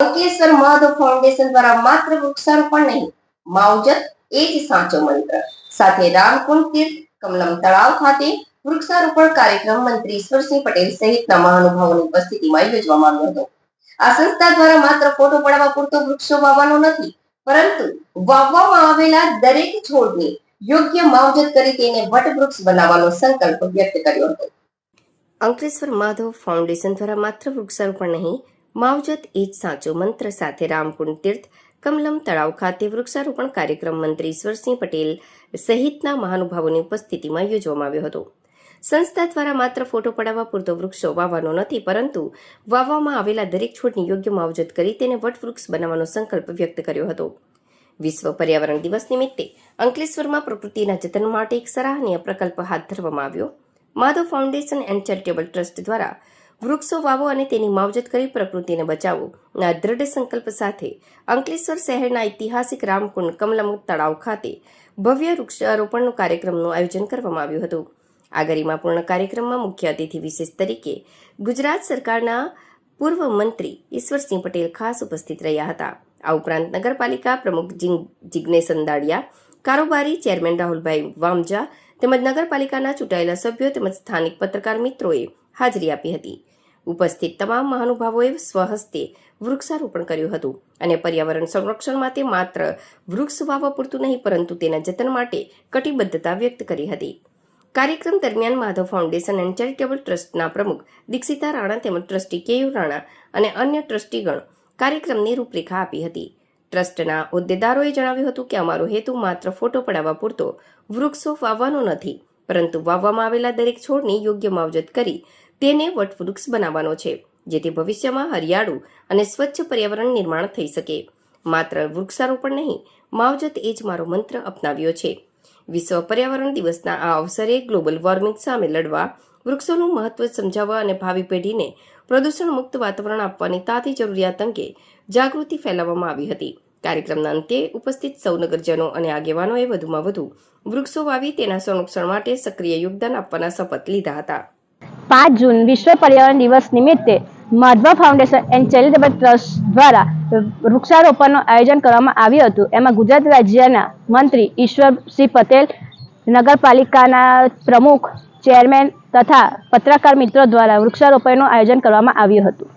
Ankleshwar Madhav foundation દ્વારા માત્ર વૃક્ષારોપણ નહીં, માવજત એ જ સાચો મંત્ર સાથે રામકુંડ તીર્થ કમલમ તળાવ ખાતે વૃક્ષારોપણ કાર્યક્રમ મંત્રી ઈશ્વરસિંહ પટેલ સહિતના મહાનુભાવોની ઉપસ્થિતિમાં યોજવામાં આવ્યો હતો. આ સંસ્થા દ્વારા માત્ર ફોટો પડાવવા પૂરતો વૃક્ષો વાવવાનો નથી, પરંતુ વાવવામાં આવેલા દરેક છોડની યોગ્ય માવજત કરી તેને વટવૃક્ષ બનાવવાનો સંકલ્પ વ્યક્ત કર્યો હતો. અંકલેશ્વર માધવ ફાઉન્ડેશન દ્વારા માત્ર વૃક્ષારોપણ નહીં, માવજત એ જ સાચો મંત્ર સાથે રામકુંડ તીર્થ કમલમ તળાવ ખાતે વૃક્ષારોપણ કાર્યક્રમ મંત્રી ઈશ્વરસિંહ પટેલ સહિતના મહાનુભાવોની ઉપસ્થિતિમાં યોજવામાં આવ્યો હતો. સંસ્થા દ્વારા માત્ર ફોટો પડાવવા પૂરતો વૃક્ષો વાવવાનો નથી, પરંતુ વાવવામાં આવેલા દરેક છોડની યોગ્ય માવજત કરી તેને વટવૃક્ષ બનાવવાનો સંકલ્પ વ્યક્ત કર્યો હતો. વિશ્વ પર્યાવરણ દિવસ નિમિત્તે અંકલેશ્વરમાં પ્રકૃતિના જતન માટે એક સરાહનીય પ્રકલ્પ હાથ ધરવામાં આવ્યો. Madhav foundation and charitable trust દ્વારા વૃક્ષો વાવો અને તેની માવજત કરી પ્રકૃતિને બચાવો ના દ્રઢ સંકલ્પ સાથે અંકલેશ્વર શહેરના ઐતિહાસિક રામકુંડ કમલમ તળાવ ખાતે ભવ્ય વૃક્ષારોપણ કાર્યક્રમનું આયોજન કરવામાં આવ્યું હતું. આ ગરિમાપૂર્ણ કાર્યક્રમમાં મુખ્ય અતિથિ વિશેષ તરીકે ગુજરાત સરકારના પૂર્વ મંત્રી ઈશ્વરસિંહ પટેલ ખાસ ઉપસ્થિત રહ્યા હતા. આ ઉપરાંત નગરપાલિકા પ્રમુખ જિગ્નેશ અંદાડિયા, કારોબારી ચેરમેન રાહુલભાઈ વામજા તેમજ નગરપાલિકાના ચૂંટાયેલા સભ્યો તેમજ સ્થાનિક પત્રકાર મિત્રોએ હાજરી આપી હતી. ઉપસ્થિત તમામ મહાનુભાવોએ સ્વહસ્તે વૃક્ષારોપણ કર્યું હતું અને પર્યાવરણ સંરક્ષણ માટે માત્ર વૃક્ષ વાવવા પૂરતું નહીં, પરંતુ તેના જતન માટે કટિબદ્ધતા વ્યક્ત કરી હતી. કાર્યક્રમ દરમિયાન માધવ ફાઉન્ડેશન એન્ડ ચેરિટેબલ ટ્રસ્ટના પ્રમુખ દીક્ષિતા રાણા તેમજ ટ્રસ્ટી કેયુ રાણા અને અન્ય ટ્રસ્ટીગણ કાર્યક્રમની રૂપરેખા આપી હતી. ટ્રસ્ટના હોદ્દેદારોએ જણાવ્યું હતું કે અમારો હેતુ માત્ર ફોટો પડાવવા પૂરતો વૃક્ષો વાવવાનો નથી, પરંતુ વાવવામાં આવેલા દરેક છોડની યોગ્ય માવજત કરી તેને વટવૃક્ષ બનાવવાનો છે, જેથી ભવિષ્યમાં હરિયાળું અને સ્વચ્છ પર્યાવરણ નિર્માણ થઈ શકે. માત્ર વૃક્ષારોપણ નહીં, માવજત એ જ મારો મંત્ર અપનાવ્યો છે. વિશ્વ પર્યાવરણ દિવસના આ અવસરે ગ્લોબલ વોર્મિંગ સામે લડવા, વૃક્ષોનું મહત્વ સમજાવવા અને ભાવિ પેઢીને પ્રદૂષણ મુક્ત વાતાવરણ આપવાની તાતી જરૂરિયાત અંગે જાગૃતિ ફેલાવવામાં આવી હતી. કાર્યક્રમના અંતે ઉપસ્થિત સૌ નગરજનો અને આગેવાનોએ વધુમાં વધુ વૃક્ષો વાવી તેના સંરક્ષણ માટે સક્રિય યોગદાન આપવાના શપથ લીધા હતા. 5 જૂન વિશ્વ પર્યાવરણ દિવસ નિમિત્તે Madhav foundation and charitable trust દ્વારા વૃક્ષારોપણનું આયોજન કરવામાં આવ્યું હતું. એમાં ગુજરાત રાજ્યના મંત્રી ઈશ્વરસિંહ પટેલ, નગરપાલિકાના પ્રમુખ, ચેરમેન તથા પત્રકાર મિત્રો દ્વારા વૃક્ષારોપણનું આયોજન કરવામાં આવ્યું હતું.